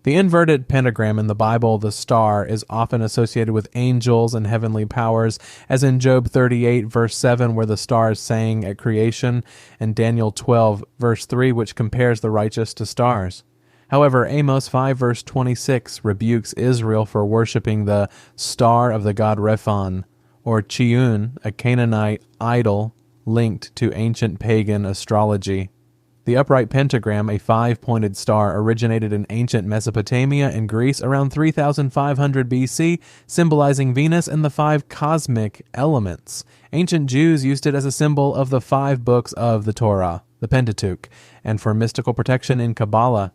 The inverted pentagram in the Bible, the star, is often associated with angels and heavenly powers, as in Job 38, verse 7, where the stars sang at creation, and Daniel 12, verse 3, which compares the righteous to stars. However, Amos 5, verse 26 rebukes Israel for worshiping the star of the god Rephan, or Chiun, a Canaanite idol linked to ancient pagan astrology. The upright pentagram, a five-pointed star, originated in ancient Mesopotamia and Greece around 3500 BC, symbolizing Venus and the five cosmic elements. Ancient Jews used it as a symbol of the 5 books of the Torah, the Pentateuch, and for mystical protection in Kabbalah.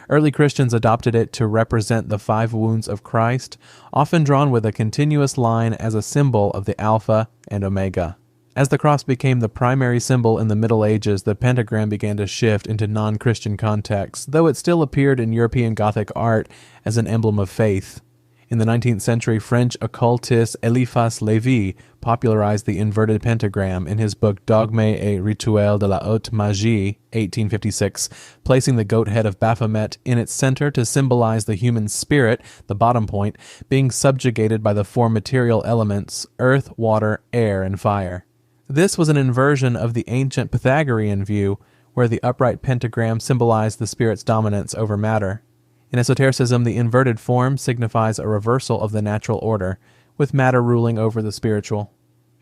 Early Christians adopted it to represent the 5 wounds of Christ, often drawn with a continuous line as a symbol of the Alpha and Omega. As the cross became the primary symbol in the Middle Ages, the pentagram began to shift into non-Christian contexts, though it still appeared in European Gothic art as an emblem of faith. In the 19th century, French occultist Eliphas Lévy popularized the inverted pentagram in his book Dogmes et Rituels de la Haute Magie, 1856, placing the goat head of Baphomet in its center to symbolize the human spirit, the bottom point, being subjugated by the 4 material elements, earth, water, air, and fire. This was an inversion of the ancient Pythagorean view, where the upright pentagram symbolized the spirit's dominance over matter. In esotericism, the inverted form signifies a reversal of the natural order, with matter ruling over the spiritual.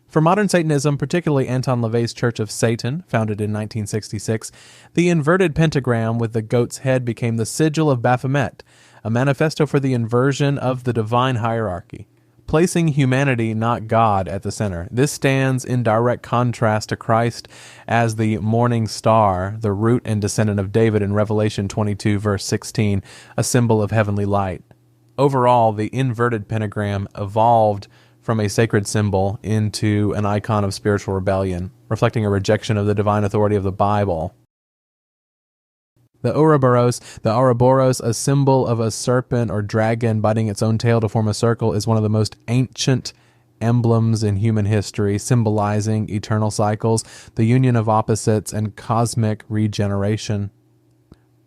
For modern Satanism, particularly Anton LaVey's Church of Satan, founded in 1966, the inverted pentagram with the goat's head became the sigil of Baphomet, a manifesto for the inversion of the divine hierarchy, placing humanity, not God, at the center. This stands in direct contrast to Christ as the morning star, the root and descendant of David in Revelation 22, verse 16, a symbol of heavenly light. Overall, the inverted pentagram evolved from a sacred symbol into an icon of spiritual rebellion, reflecting a rejection of the divine authority of the Bible. The Ouroboros, a symbol of a serpent or dragon biting its own tail to form a circle, is one of the most ancient emblems in human history, symbolizing eternal cycles, the union of opposites, and cosmic regeneration.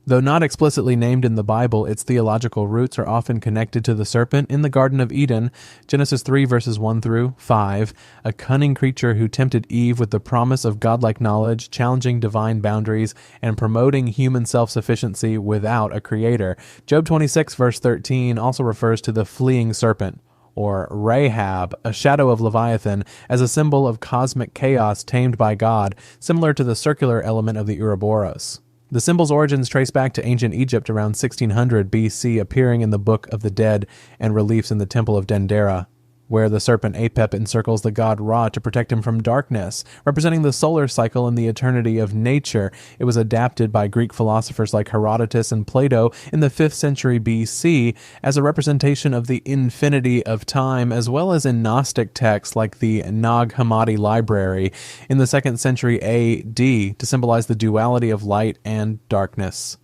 Though not explicitly named in the Bible, its theological roots are often connected to the serpent in the Garden of Eden, Genesis 3 verses 1 through 5, a cunning creature who tempted Eve with the promise of godlike knowledge, challenging divine boundaries, and promoting human self-sufficiency without a creator. Job 26 verse 13 also refers to the fleeing serpent, or Rahab, a shadow of Leviathan, as a symbol of cosmic chaos tamed by God, similar to the circular element of the Ouroboros. The symbol's origins trace back to ancient Egypt around 1600 BC, appearing in the Book of the Dead and reliefs in the Temple of Dendera, where the serpent Apep encircles the god Ra to protect him from darkness, representing the solar cycle and the eternity of nature. It was adapted by Greek philosophers like Herodotus and Plato in the 5th century BC as a representation of the infinity of time, as well as in Gnostic texts like the Nag Hammadi Library in the 2nd century AD to symbolize the duality of light and darkness.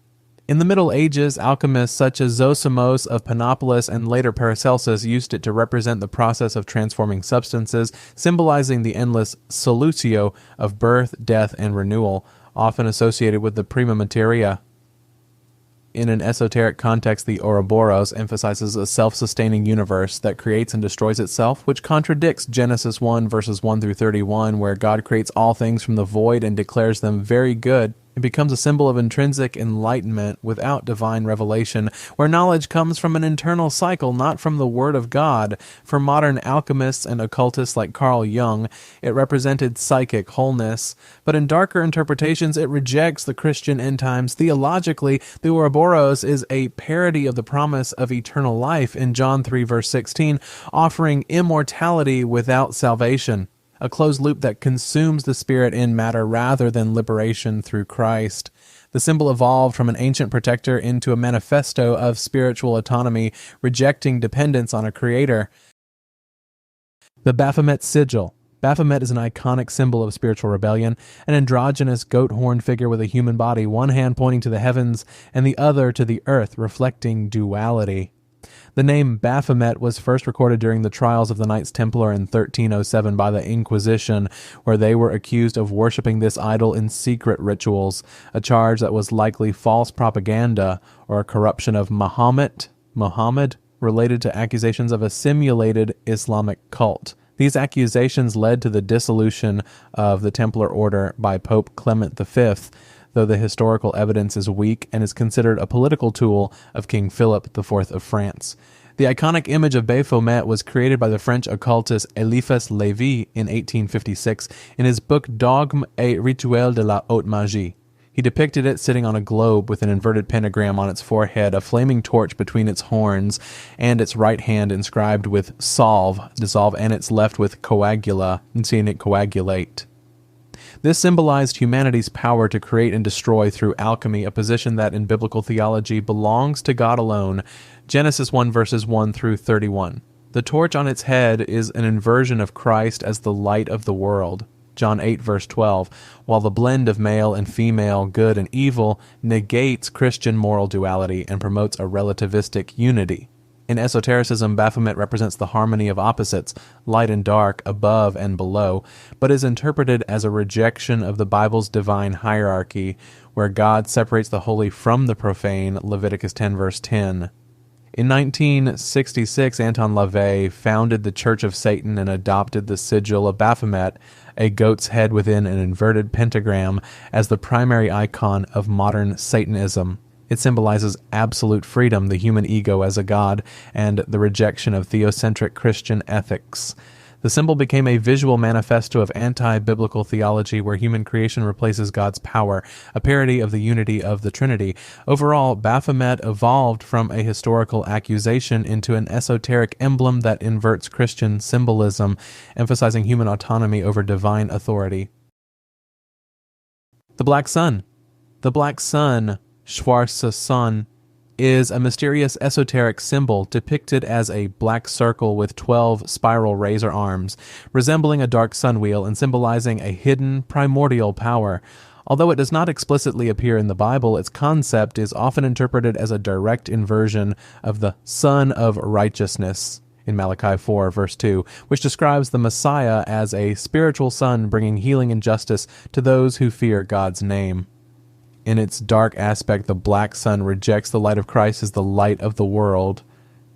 In the Middle Ages, alchemists such as Zosimos of Panopolis and later Paracelsus used it to represent the process of transforming substances, symbolizing the endless solutio of birth, death, and renewal, often associated with the prima materia. In an esoteric context, the Ouroboros emphasizes a self-sustaining universe that creates and destroys itself, which contradicts Genesis 1 verses 1 through 31, where God creates all things from the void and declares them very good. It becomes a symbol of intrinsic enlightenment without divine revelation, where knowledge comes from an internal cycle, not from the Word of God. For modern alchemists and occultists like Carl Jung, it represented psychic wholeness, but in darker interpretations, it rejects the Christian end times. Theologically, the Ouroboros is a parody of the promise of eternal life in John 3 verse 16, offering immortality without salvation. A closed loop that consumes the spirit in matter rather than liberation through Christ. The symbol evolved from an ancient protector into a manifesto of spiritual autonomy, rejecting dependence on a creator. The Baphomet Sigil. Baphomet is an iconic symbol of spiritual rebellion, an androgynous goat horn figure with a human body, one hand pointing to the heavens and the other to the earth, reflecting duality. The name Baphomet was first recorded during the trials of the Knights Templar in 1307 by the Inquisition, where they were accused of worshipping this idol in secret rituals, a charge that was likely false propaganda or a corruption of Muhammad, related to accusations of a simulated Islamic cult. These accusations led to the dissolution of the Templar Order by Pope Clement V, though the historical evidence is weak and is considered a political tool of King Philip IV of France. The iconic image of Baphomet was created by the French occultist Eliphas Lévy in 1856 in his book Dogme et Rituel de la Haute Magie. He depicted it sitting on a globe with an inverted pentagram on its forehead, a flaming torch between its horns, and its right hand inscribed with dissolve, and its left with coagula, and seeing it coagulate. This symbolized humanity's power to create and destroy through alchemy, a position that in biblical theology belongs to God alone. Genesis 1 verses 1 through 31. The torch on its head is an inversion of Christ as the light of the world. John 8 verse 12, while the blend of male and female, good and evil, negates Christian moral duality and promotes a relativistic unity. In esotericism, Baphomet represents the harmony of opposites, light and dark, above and below, but is interpreted as a rejection of the Bible's divine hierarchy, where God separates the holy from the profane, Leviticus 10 verse 10. In 1966, Anton LaVey founded the Church of Satan and adopted the sigil of Baphomet, a goat's head within an inverted pentagram, as the primary icon of modern Satanism. It symbolizes absolute freedom, the human ego as a god, and the rejection of theocentric Christian ethics. The symbol became a visual manifesto of anti-biblical theology where human creation replaces God's power, a parody of the unity of the Trinity. Overall, Baphomet evolved from a historical accusation into an esoteric emblem that inverts Christian symbolism, emphasizing human autonomy over divine authority. The Black Sun. The Black Sun, Schwarze Sonne, is a mysterious esoteric symbol depicted as a black circle with 12 spiral razor arms, resembling a dark sun wheel and symbolizing a hidden, primordial power. Although it does not explicitly appear in the Bible, its concept is often interpreted as a direct inversion of the Son of Righteousness in Malachi 4, verse 2, which describes the Messiah as a spiritual sun bringing healing and justice to those who fear God's name. In its dark aspect, the black sun rejects the light of Christ as the light of the world,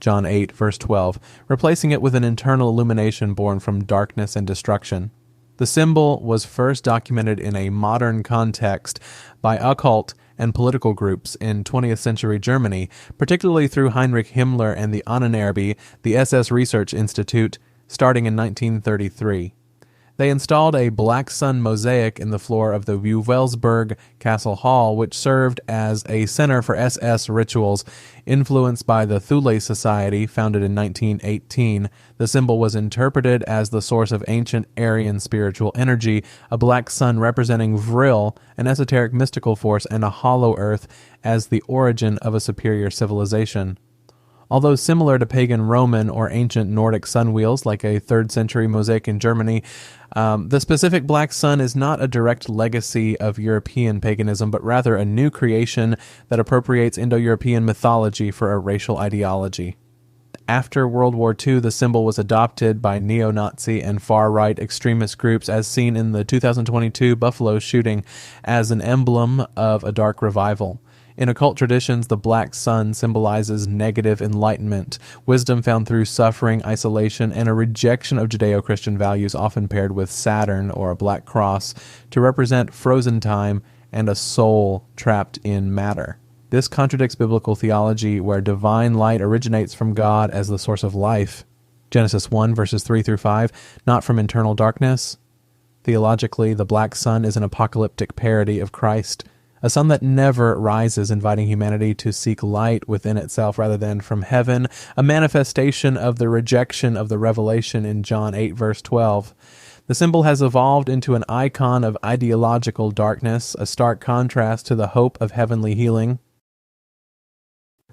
John 8, verse 12, replacing it with an internal illumination born from darkness and destruction. The symbol was first documented in a modern context by occult and political groups in 20th century Germany, particularly through Heinrich Himmler and the Ahnenerbe, the SS Research Institute, starting in 1933. They installed a black sun mosaic in the floor of the Wewelsburg Castle Hall, which served as a center for SS rituals. Influenced by the Thule Society, founded in 1918, the symbol was interpreted as the source of ancient Aryan spiritual energy, a black sun representing Vril, an esoteric mystical force, and a hollow earth as the origin of a superior civilization. Although similar to pagan Roman or ancient Nordic sun wheels, like a 3rd century mosaic in Germany, the specific black sun is not a direct legacy of European paganism, but rather a new creation that appropriates Indo-European mythology for a racial ideology. After World War II, the symbol was adopted by neo-Nazi and far-right extremist groups, as seen in the 2022 Buffalo shooting, as an emblem of a dark revival. In occult traditions, the black sun symbolizes negative enlightenment, wisdom found through suffering, isolation, and a rejection of Judeo-Christian values, often paired with Saturn or a black cross, to represent frozen time and a soul trapped in matter. This contradicts biblical theology, where divine light originates from God as the source of life. Genesis 1, verses 3 through 5, not from internal darkness. Theologically, the black sun is an apocalyptic parody of Christ, a sun that never rises, inviting humanity to seek light within itself rather than from heaven, a manifestation of the rejection of the revelation in John 8, verse 12. The symbol has evolved into an icon of ideological darkness, a stark contrast to the hope of heavenly healing.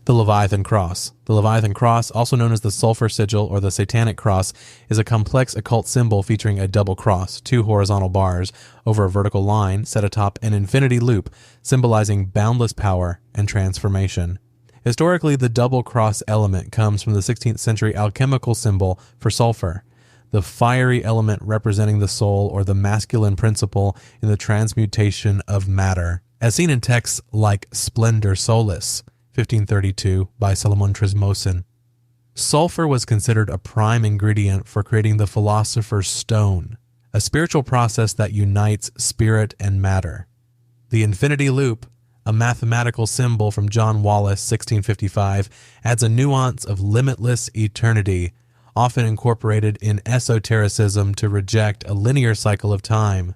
The Leviathan Cross. The Leviathan Cross, also known as the Sulfur Sigil or the Satanic Cross, is a complex occult symbol featuring a double cross, 2 horizontal bars, over a vertical line set atop an infinity loop, symbolizing boundless power and transformation. Historically, the double cross element comes from the 16th century alchemical symbol for sulfur, the fiery element representing the soul or the masculine principle in the transmutation of matter, as seen in texts like Splendor Solis, 1532, by Salomon Trismosin. Sulfur was considered a prime ingredient for creating the philosopher's stone, a spiritual process that unites spirit and matter. The infinity loop, a mathematical symbol from John Wallis, 1655, adds a nuance of limitless eternity, often incorporated in esotericism to reject a linear cycle of time.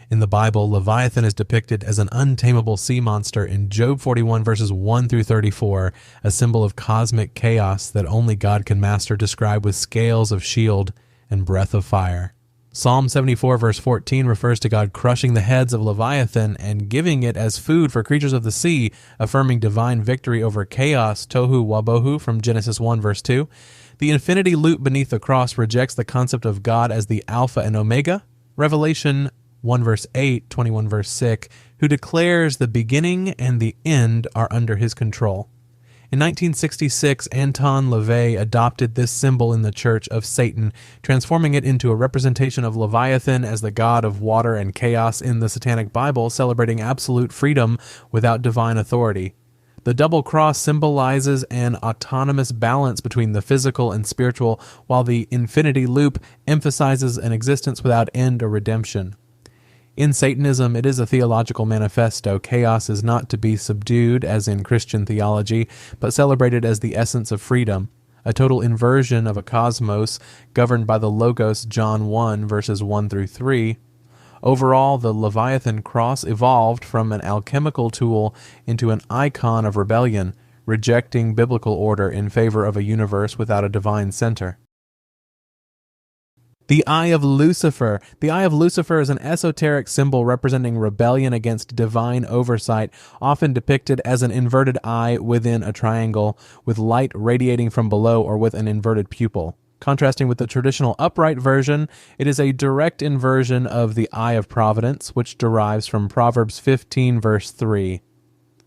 In the Bible, Leviathan is depicted as an untamable sea monster in Job 41 verses 1 through 34, a symbol of cosmic chaos that only God can master, described with scales of shield and breath of fire. Psalm 74 verse 14 refers to God crushing the heads of Leviathan and giving it as food for creatures of the sea, affirming divine victory over chaos, tohu wabohu, from Genesis 1 verse 2. The infinity loop beneath the cross rejects the concept of God as the Alpha and Omega. Revelation 1 verse 8, 21 verse 6, who declares the beginning and the end are under his control. In 1966, Anton LaVey adopted this symbol in the Church of Satan, transforming it into a representation of Leviathan as the god of water and chaos in the Satanic Bible, celebrating absolute freedom without divine authority. The double cross symbolizes an autonomous balance between the physical and spiritual, while the infinity loop emphasizes an existence without end or redemption. In Satanism, it is a theological manifesto. Chaos is not to be subdued, as in Christian theology, but celebrated as the essence of freedom, a total inversion of a cosmos governed by the Logos, John 1, verses 1 through 3. Overall, the Leviathan cross evolved from an alchemical tool into an icon of rebellion, rejecting biblical order in favor of a universe without a divine center. The Eye of Lucifer. The Eye of Lucifer is an esoteric symbol representing rebellion against divine oversight, often depicted as an inverted eye within a triangle, with light radiating from below or with an inverted pupil. Contrasting with the traditional upright version, it is a direct inversion of the Eye of Providence, which derives from Proverbs 15 verse 3.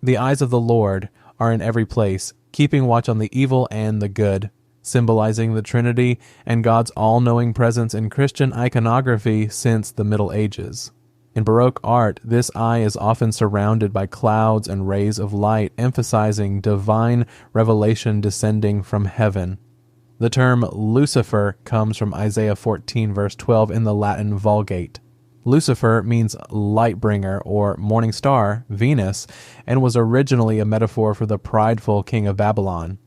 The eyes of the Lord are in every place, keeping watch on the evil and the good, symbolizing the Trinity and God's all-knowing presence in Christian iconography since the Middle Ages. In Baroque art, this eye is often surrounded by clouds and rays of light, emphasizing divine revelation descending from heaven. The term Lucifer comes from Isaiah 14 verse 12 in the Latin Vulgate. Lucifer means light bringer or morning star, Venus, and was originally a metaphor for the prideful king of Babylon.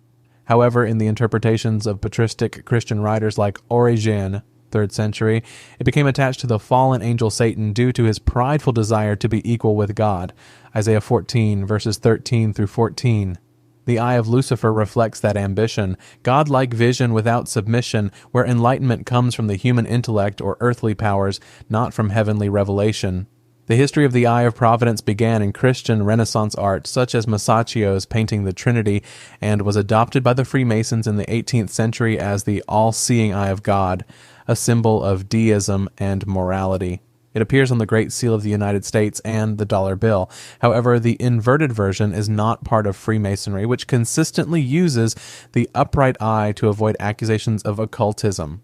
However, in the interpretations of patristic Christian writers like Origen, 3rd century, it became attached to the fallen angel Satan due to his prideful desire to be equal with God. Isaiah 14, verses 13 through 14. The eye of Lucifer reflects that ambition, godlike vision without submission, where enlightenment comes from the human intellect or earthly powers, not from heavenly revelation. The history of the Eye of Providence began in Christian Renaissance art, such as Masaccio's painting the Trinity, and was adopted by the Freemasons in the 18th century as the all-seeing eye of God, a symbol of deism and morality. It appears on the Great Seal of the United States and the dollar bill. However, the inverted version is not part of Freemasonry, which consistently uses the upright eye to avoid accusations of occultism.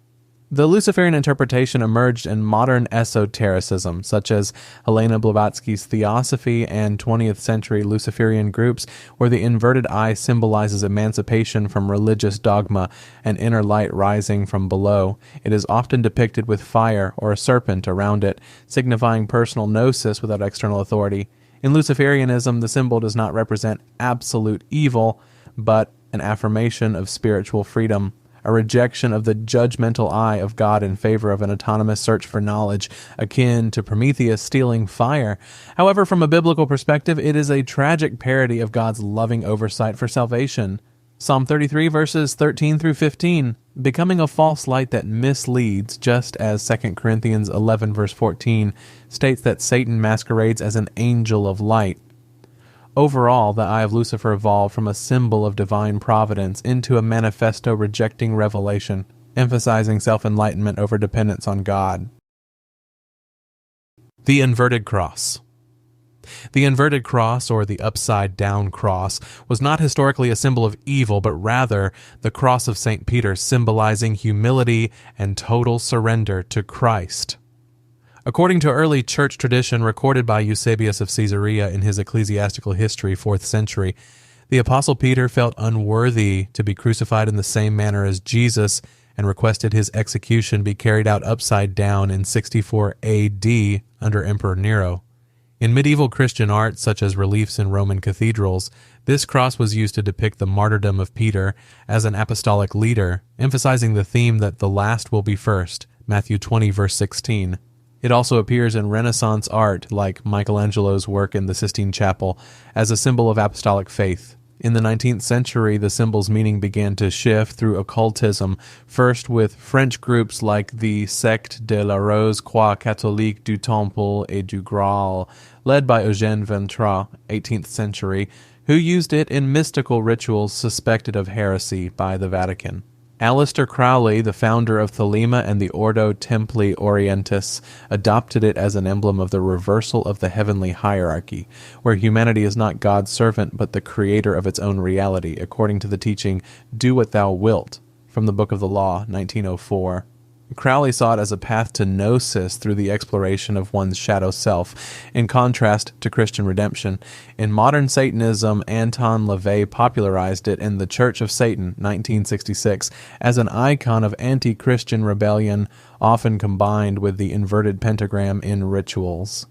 The Luciferian interpretation emerged in modern esotericism, such as Helena Blavatsky's Theosophy and 20th century Luciferian groups, where the inverted eye symbolizes emancipation from religious dogma, an inner light rising from below. It is often depicted with fire or a serpent around it, signifying personal gnosis without external authority. In Luciferianism, the symbol does not represent absolute evil, but an affirmation of spiritual freedom, a rejection of the judgmental eye of God in favor of an autonomous search for knowledge, akin to Prometheus stealing fire. However, from a biblical perspective, it is a tragic parody of God's loving oversight for salvation. Psalm 33 verses 13 through 15, becoming a false light that misleads, just as 2 Corinthians 11 verse 14 states that Satan masquerades as an angel of light. Overall, the Eye of Lucifer evolved from a symbol of divine providence into a manifesto rejecting revelation, emphasizing self-enlightenment over dependence on God. The Inverted Cross. The inverted cross, or the upside-down cross, was not historically a symbol of evil, but rather the cross of St. Peter, symbolizing humility and total surrender to Christ. According to early church tradition recorded by Eusebius of Caesarea in his Ecclesiastical History, 4th century, the Apostle Peter felt unworthy to be crucified in the same manner as Jesus and requested his execution be carried out upside down in 64 AD under Emperor Nero. In medieval Christian art, such as reliefs in Roman cathedrals, this cross was used to depict the martyrdom of Peter as an apostolic leader, emphasizing the theme that the last will be first, Matthew 20, verse 16. It also appears in Renaissance art, like Michelangelo's work in the Sistine Chapel, as a symbol of apostolic faith. In the 19th century, the symbol's meaning began to shift through occultism, first with French groups like the Secte de la Rose Croix Catholique du Temple et du Graal, led by Eugène Ventrat, 18th century, who used it in mystical rituals suspected of heresy by the Vatican. Aleister Crowley, the founder of Thelema and the Ordo Templi Orientis, adopted it as an emblem of the reversal of the heavenly hierarchy, where humanity is not God's servant but the creator of its own reality, according to the teaching, "Do what thou wilt," from the Book of the Law, 1904. Crowley saw it as a path to gnosis through the exploration of one's shadow self, in contrast to Christian redemption. In modern Satanism, Anton LaVey popularized it in The Church of Satan, 1966, as an icon of anti-Christian rebellion, often combined with the inverted pentagram in rituals.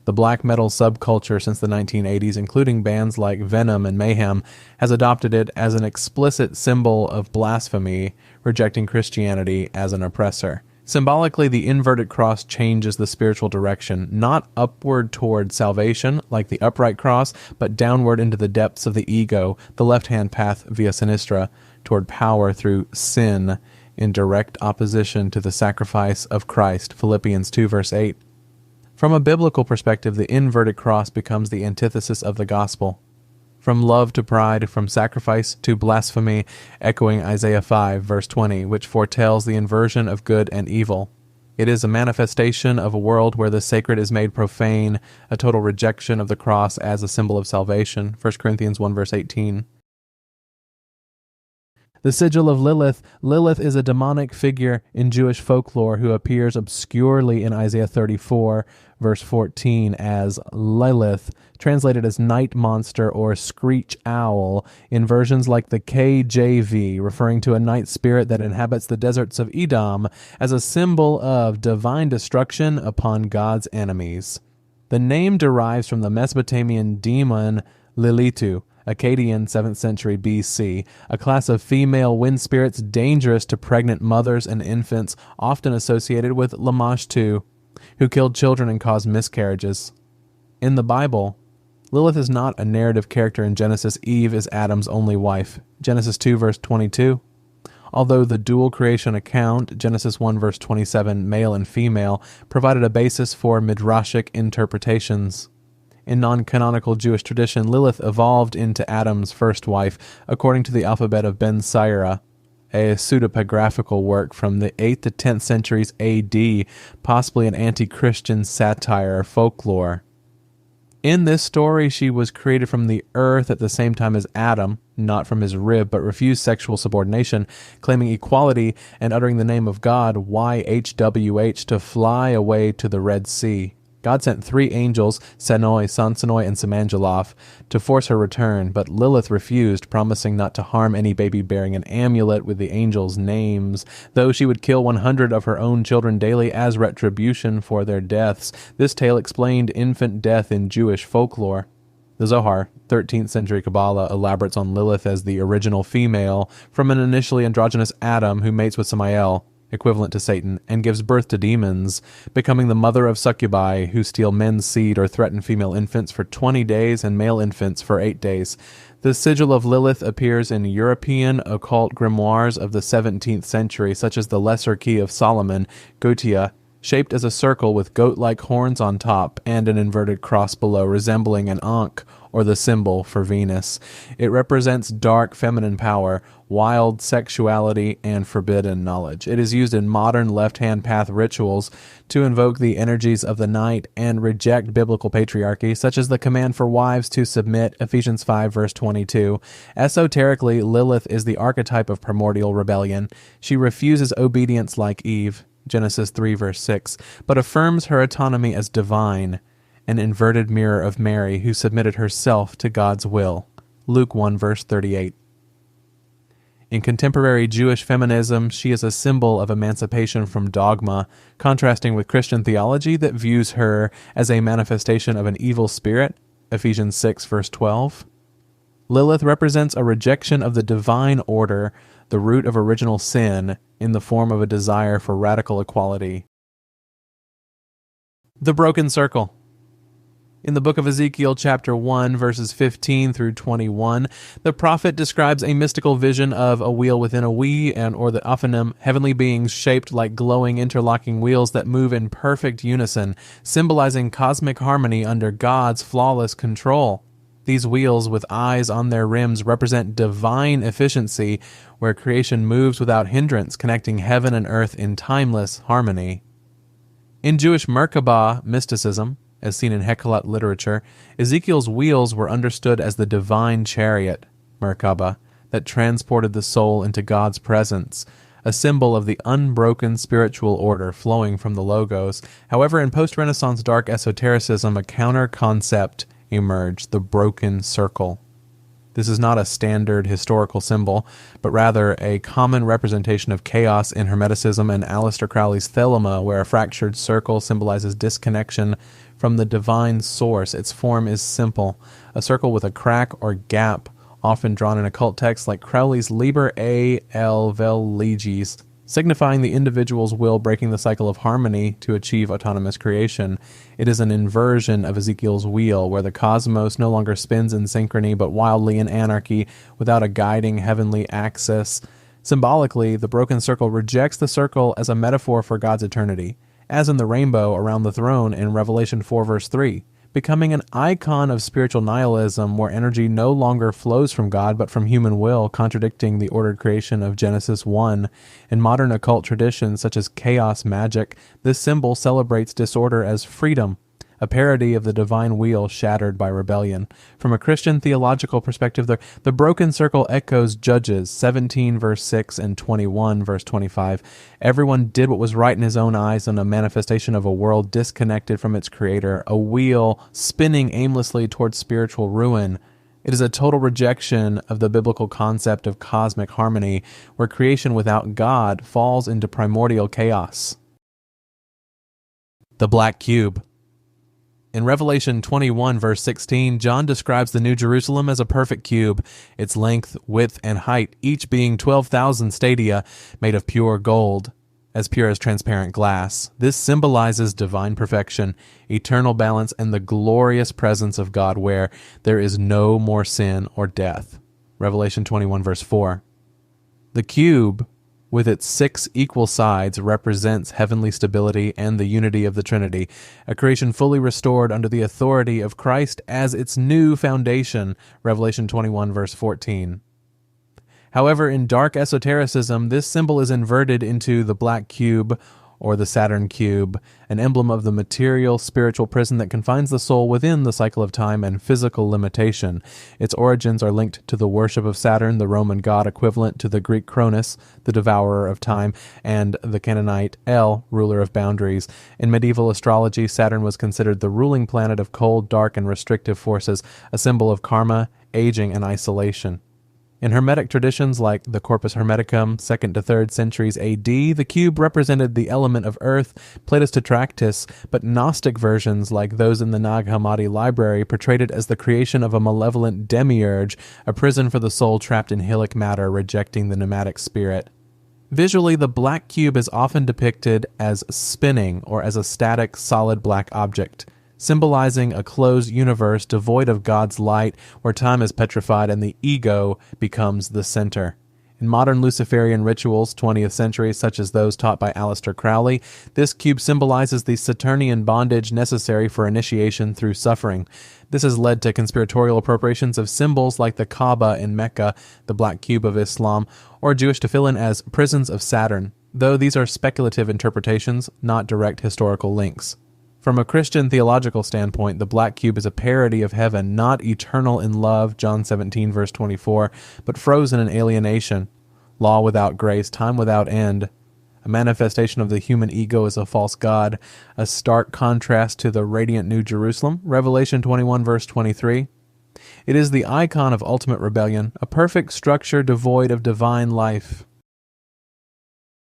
The black metal subculture since the 1980s, including bands like Venom and Mayhem, has adopted it as an explicit symbol of blasphemy, rejecting Christianity as an oppressor. Symbolically, the inverted cross changes the spiritual direction, not upward toward salvation, like the upright cross, but downward into the depths of the ego, the left-hand path via sinistra, toward power through sin, in direct opposition to the sacrifice of Christ, Philippians 2 verse 8. From a biblical perspective, the inverted cross becomes the antithesis of the gospel. From love to pride, from sacrifice to blasphemy, echoing Isaiah 5, verse 20, which foretells the inversion of good and evil. It is a manifestation of a world where the sacred is made profane, a total rejection of the cross as a symbol of salvation, 1 Corinthians 1, verse 18. The sigil of Lilith. Lilith is a demonic figure in Jewish folklore who appears obscurely in Isaiah 34, verse 14, as Lilith, translated as night monster or screech owl, in versions like the KJV, referring to a night spirit that inhabits the deserts of Edom as a symbol of divine destruction upon God's enemies. The name derives from the Mesopotamian demon Lilitu, Akkadian 7th century BC, a class of female wind spirits dangerous to pregnant mothers and infants, often associated with Lamashtu, who killed children and caused miscarriages. In the Bible, Lilith is not a narrative character in Genesis. Eve is Adam's only wife, Genesis 2 verse 22. Although the dual creation account, Genesis 1 verse 27, male and female, provided a basis for midrashic interpretations. In non-canonical Jewish tradition, Lilith evolved into Adam's first wife, according to the alphabet of Ben Sira, a pseudepigraphical work from the 8th to 10th centuries AD, possibly an anti-Christian satire or folklore. In this story, she was created from the earth at the same time as Adam, not from his rib, but refused sexual subordination, claiming equality and uttering the name of God, YHWH, to fly away to the Red Sea. God sent 3 angels, Senoi, Sansanoi, and Samanjalof, to force her return, but Lilith refused, promising not to harm any baby bearing an amulet with the angels' names, though she would kill 100 of her own children daily as retribution for their deaths. This tale explained infant death in Jewish folklore. The Zohar, 13th century Kabbalah, elaborates on Lilith as the original female from an initially androgynous Adam who mates with Samael, equivalent to Satan, and gives birth to demons, becoming the mother of succubi who steal men's seed or threaten female infants for 20 days and male infants for 8 days. The sigil of Lilith appears in European occult grimoires of the 17th century, such as the Lesser Key of Solomon, Goetia, shaped as a circle with goat-like horns on top and an inverted cross below, resembling an ankh or the symbol for Venus. It represents dark feminine power, wild sexuality, and forbidden knowledge. It is used in modern left-hand path rituals to invoke the energies of the night and reject biblical patriarchy, such as the command for wives to submit, Ephesians 5 verse 22. Esoterically, Lilith is the archetype of primordial rebellion. She refuses obedience like Eve, Genesis 3 verse 6, but affirms her autonomy as divine, an inverted mirror of Mary who submitted herself to God's will, Luke 1 verse 38. In contemporary Jewish feminism, she is a symbol of emancipation from dogma, contrasting with Christian theology that views her as a manifestation of an evil spirit, Ephesians 6 verse 12. Lilith represents a rejection of the divine order, the root of original sin, in the form of a desire for radical equality. The broken circle. In the book of Ezekiel, chapter 1, verses 15 through 21, the prophet describes a mystical vision of a wheel within a we, or the Ophanim, heavenly beings shaped like glowing interlocking wheels that move in perfect unison, symbolizing cosmic harmony under God's flawless control. These wheels with eyes on their rims represent divine efficiency, where creation moves without hindrance, connecting heaven and earth in timeless harmony. In Jewish Merkabah mysticism, as seen in Hekkelot literature, Ezekiel's wheels were understood as the divine chariot, Merkabah, that transported the soul into God's presence, a symbol of the unbroken spiritual order flowing from the Logos. However, in post-Renaissance dark esotericism, a counter-concept emerged, the broken circle. This is not a standard historical symbol, but rather a common representation of chaos in Hermeticism and Aleister Crowley's Thelema, where a fractured circle symbolizes disconnection from the divine source. Its form is simple, a circle with a crack or gap, often drawn in occult texts like Crowley's Liber A L Vel Legis, signifying the individual's will breaking the cycle of harmony to achieve autonomous creation. It is an inversion of Ezekiel's wheel, where the cosmos no longer spins in synchrony but wildly in anarchy without a guiding heavenly axis. Symbolically, the broken circle rejects the circle as a metaphor for God's eternity, as in the rainbow around the throne in Revelation 4 verse 3, becoming an icon of spiritual nihilism where energy no longer flows from God but from human will, contradicting the ordered creation of Genesis 1. In modern occult traditions such as chaos magic, this symbol celebrates disorder as freedom, a parody of the divine wheel shattered by rebellion. From a Christian theological perspective, the broken circle echoes Judges 17 verse 6 and 21 verse 25. Everyone did what was right in his own eyes, and a manifestation of a world disconnected from its creator, a wheel spinning aimlessly towards spiritual ruin. It is a total rejection of the biblical concept of cosmic harmony, where creation without God falls into primordial chaos. The black cube. In Revelation 21 verse 16, John describes the New Jerusalem as a perfect cube, its length, width, and height each being 12,000 stadia, made of pure gold, as pure as transparent glass. This symbolizes divine perfection, eternal balance, and the glorious presence of God where there is no more sin or death. Revelation 21 verse 4. The cube, with its 6 equal sides, represents heavenly stability and the unity of the Trinity, a creation fully restored under the authority of Christ as its new foundation, Revelation 21 verse 14. However, in dark esotericism, this symbol is inverted into the black cube, or the Saturn cube, an emblem of the material spiritual prison that confines the soul within the cycle of time and physical limitation. Its origins are linked to the worship of Saturn, the Roman god equivalent to the Greek Cronus, the devourer of time, and the Canaanite El, ruler of boundaries. In medieval astrology, Saturn was considered the ruling planet of cold, dark, and restrictive forces, a symbol of karma, aging, and isolation. In Hermetic traditions like the Corpus Hermeticum, 2nd to 3rd centuries AD, the cube represented the element of earth, Plato's Tetractys, but Gnostic versions like those in the Nag Hammadi library portrayed it as the creation of a malevolent demiurge, a prison for the soul trapped in hillic matter, rejecting the pneumatic spirit. Visually, the black cube is often depicted as spinning or as a static, solid black object, symbolizing a closed universe devoid of God's light, where time is petrified and the ego becomes the center. In modern Luciferian rituals, 20th century, such as those taught by Aleister Crowley, this cube symbolizes the Saturnian bondage necessary for initiation through suffering. This has led to conspiratorial appropriations of symbols like the Kaaba in Mecca, the Black Cube of Islam, or Jewish tefillin as prisons of Saturn, though these are speculative interpretations, not direct historical links. From a Christian theological standpoint, the Black Cube is a parody of heaven, not eternal in love, John 17, verse 24, but frozen in alienation, law without grace, time without end, a manifestation of the human ego as a false god, a stark contrast to the radiant New Jerusalem, Revelation 21, verse 23. It is the icon of ultimate rebellion, a perfect structure devoid of divine life.